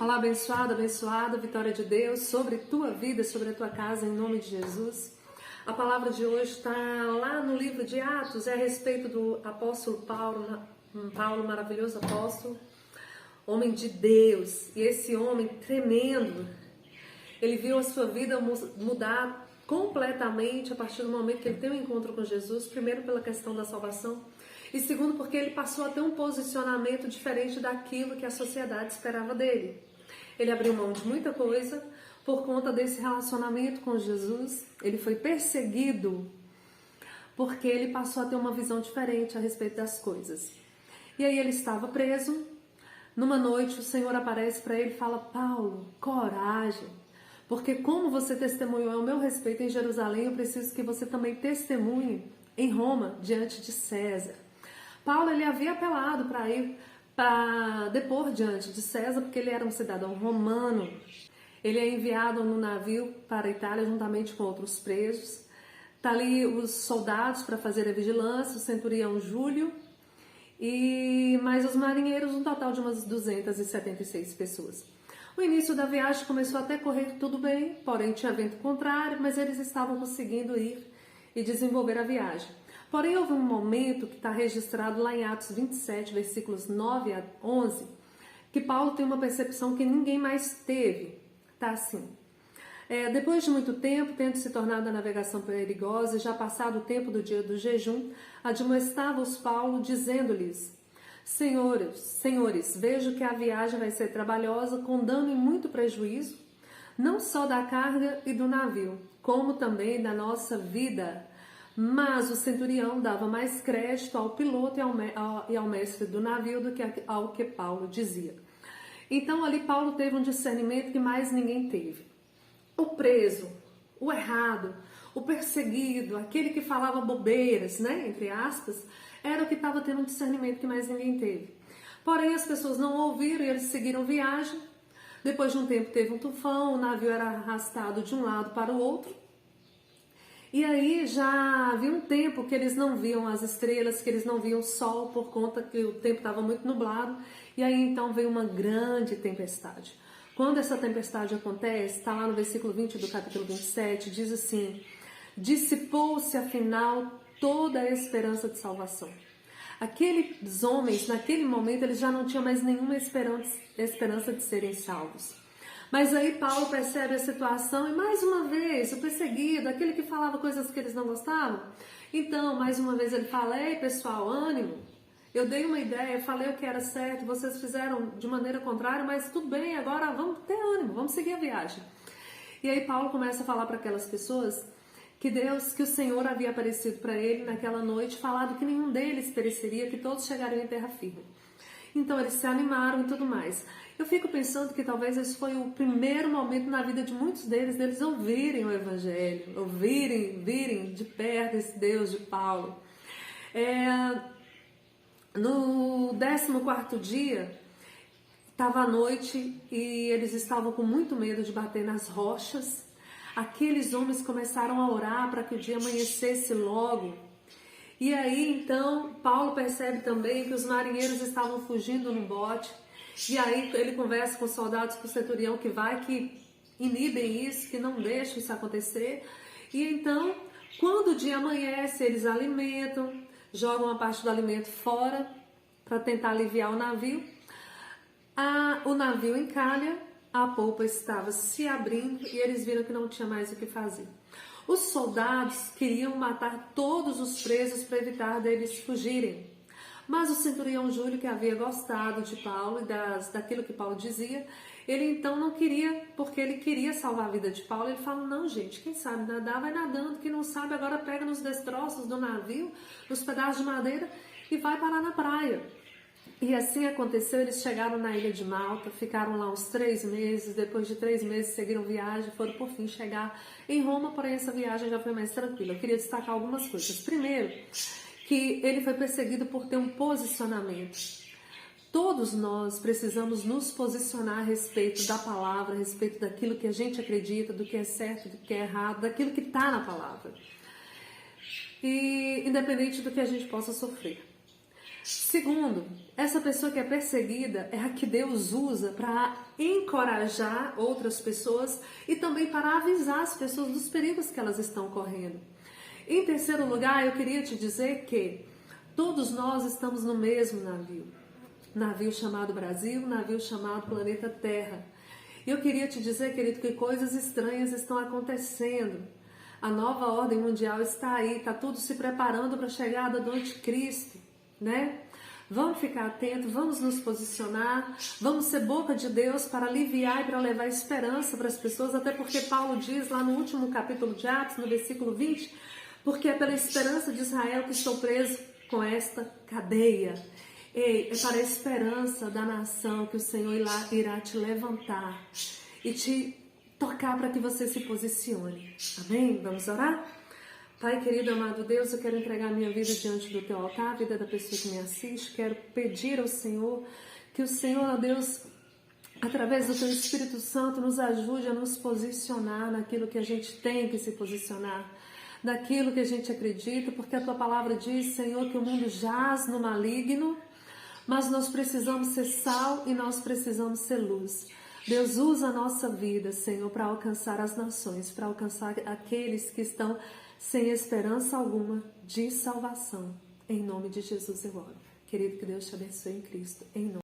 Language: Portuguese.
Olá, abençoado, abençoada, vitória de Deus sobre tua vida, sobre a tua casa, em nome de Jesus. A palavra de hoje está lá no livro de Atos, é a respeito do apóstolo Paulo, maravilhoso apóstolo, homem de Deus. E esse homem tremendo, ele viu a sua vida mudar completamente a partir do momento que ele tem um encontro com Jesus, primeiro pela questão da salvação, e segundo porque ele passou a ter um posicionamento diferente daquilo que a sociedade esperava dele. Ele abriu mão de muita coisa por conta desse relacionamento com Jesus. Ele foi perseguido porque ele passou a ter uma visão diferente a respeito das coisas. E aí ele estava preso. Numa noite o Senhor aparece para ele e fala: Paulo, coragem, porque como você testemunhou ao meu respeito em Jerusalém, eu preciso que você também testemunhe em Roma, diante de César. Paulo, ele havia apelado para ir para depor diante de César, porque ele era um cidadão romano. Ele é enviado no navio para a Itália juntamente com outros presos. Está ali os soldados para fazer a vigilância, o centurião Júlio e mais os marinheiros, um total de umas 276 pessoas. O início da viagem começou até correr tudo bem, porém tinha vento contrário, mas eles estavam conseguindo ir e desenvolver a viagem. Porém, houve um momento que está registrado lá em Atos 27, versículos 9 a 11, que Paulo tem uma percepção que ninguém mais teve. Está assim: depois de muito tempo, tendo se tornado a navegação perigosa, e já passado o tempo do dia do jejum, admoestava-os Paulo, dizendo-lhes: Senhores, vejo que a viagem vai ser trabalhosa, com dano e muito prejuízo, não só da carga e do navio, como também da nossa vida. Mas o centurião dava mais crédito ao piloto e ao mestre do navio do que ao que Paulo dizia. Então ali Paulo teve um discernimento que mais ninguém teve. O preso, o errado, o perseguido, aquele que falava bobeiras, né, entre aspas, era o que estava tendo um discernimento que mais ninguém teve. Porém as pessoas não ouviram e eles seguiram viagem. Depois de um tempo teve um tufão, o navio era arrastado de um lado para o outro. E aí já havia um tempo que eles não viam as estrelas, que eles não viam o sol, por conta que o tempo estava muito nublado. E aí então veio uma grande tempestade. Quando essa tempestade acontece, está lá no versículo 20 do capítulo 27, diz assim: dissipou-se afinal toda a esperança de salvação. Aqueles homens, naquele momento, eles já não tinham mais nenhuma esperança de serem salvos. Mas aí Paulo percebe a situação e mais uma vez o perseguido, aquele que falava coisas que eles não gostavam. Então, mais uma vez ele fala: ei pessoal, ânimo, eu dei uma ideia, falei o que era certo, vocês fizeram de maneira contrária, mas tudo bem, agora vamos ter ânimo, vamos seguir a viagem. E aí Paulo começa a falar para aquelas pessoas que o Senhor havia aparecido para ele naquela noite, falado que nenhum deles pereceria, que todos chegariam em terra firme. Então eles se animaram e tudo mais. Eu fico pensando que talvez esse foi o primeiro momento na vida de muitos deles ouvirem o Evangelho, virem de perto esse Deus de Paulo. No 14º dia, estava a noite e eles estavam com muito medo de bater nas rochas. Aqueles homens começaram a orar para que o dia amanhecesse logo. E aí, então, Paulo percebe também que os marinheiros estavam fugindo no bote. E aí ele conversa com os soldados, com o centurião que inibem isso, que não deixam isso acontecer. E então, quando o dia amanhece, eles alimentam, jogam a parte do alimento fora para tentar aliviar o navio. O navio encalha, a polpa estava se abrindo e eles viram que não tinha mais o que fazer. Os soldados queriam matar todos os presos para evitar deles fugirem. Mas o centurião Júlio, que havia gostado de Paulo e daquilo que Paulo dizia, ele então não queria, porque ele queria salvar a vida de Paulo. Ele fala: não, gente, quem sabe nadar vai nadando, quem não sabe agora pega nos destroços do navio, nos pedaços de madeira e vai parar na praia. E assim aconteceu, eles chegaram na ilha de Malta, ficaram lá uns 3 meses, depois de 3 meses seguiram viagem, foram por fim chegar em Roma, porém essa viagem já foi mais tranquila. Eu queria destacar algumas coisas. Primeiro, que ele foi perseguido por ter um posicionamento. Todos nós precisamos nos posicionar a respeito da palavra, a respeito daquilo que a gente acredita, do que é certo, do que é errado, daquilo que está na palavra. E independente do que a gente possa sofrer. Segundo, essa pessoa que é perseguida é a que Deus usa para encorajar outras pessoas e também para avisar as pessoas dos perigos que elas estão correndo. Em terceiro lugar, eu queria te dizer que todos nós estamos no mesmo navio. Navio chamado Brasil, navio chamado planeta Terra. E eu queria te dizer, querido, que coisas estranhas estão acontecendo. A nova ordem mundial está aí, está tudo se preparando para a chegada do anticristo, né? Vamos ficar atentos, vamos nos posicionar, vamos ser boca de Deus para aliviar e para levar esperança para as pessoas, até porque Paulo diz lá no último capítulo de Atos, no versículo 20, porque é pela esperança de Israel que estou preso com esta cadeia. Ei, é para a esperança da nação que o Senhor irá te levantar e te tocar para que você se posicione. Amém? Vamos orar? Pai querido, amado Deus, eu quero entregar a minha vida diante do teu altar, a vida da pessoa que me assiste. Quero pedir ao Senhor que o Senhor, ó Deus, através do teu Espírito Santo, nos ajude a nos posicionar naquilo que a gente tem que se posicionar, naquilo que a gente acredita, porque a tua palavra diz, Senhor, que o mundo jaz no maligno, mas nós precisamos ser sal e nós precisamos ser luz. Deus, usa a nossa vida, Senhor, para alcançar as nações, para alcançar aqueles que estão sem esperança alguma de salvação. Em nome de Jesus eu oro. Querido, que Deus te abençoe em Cristo. Em nome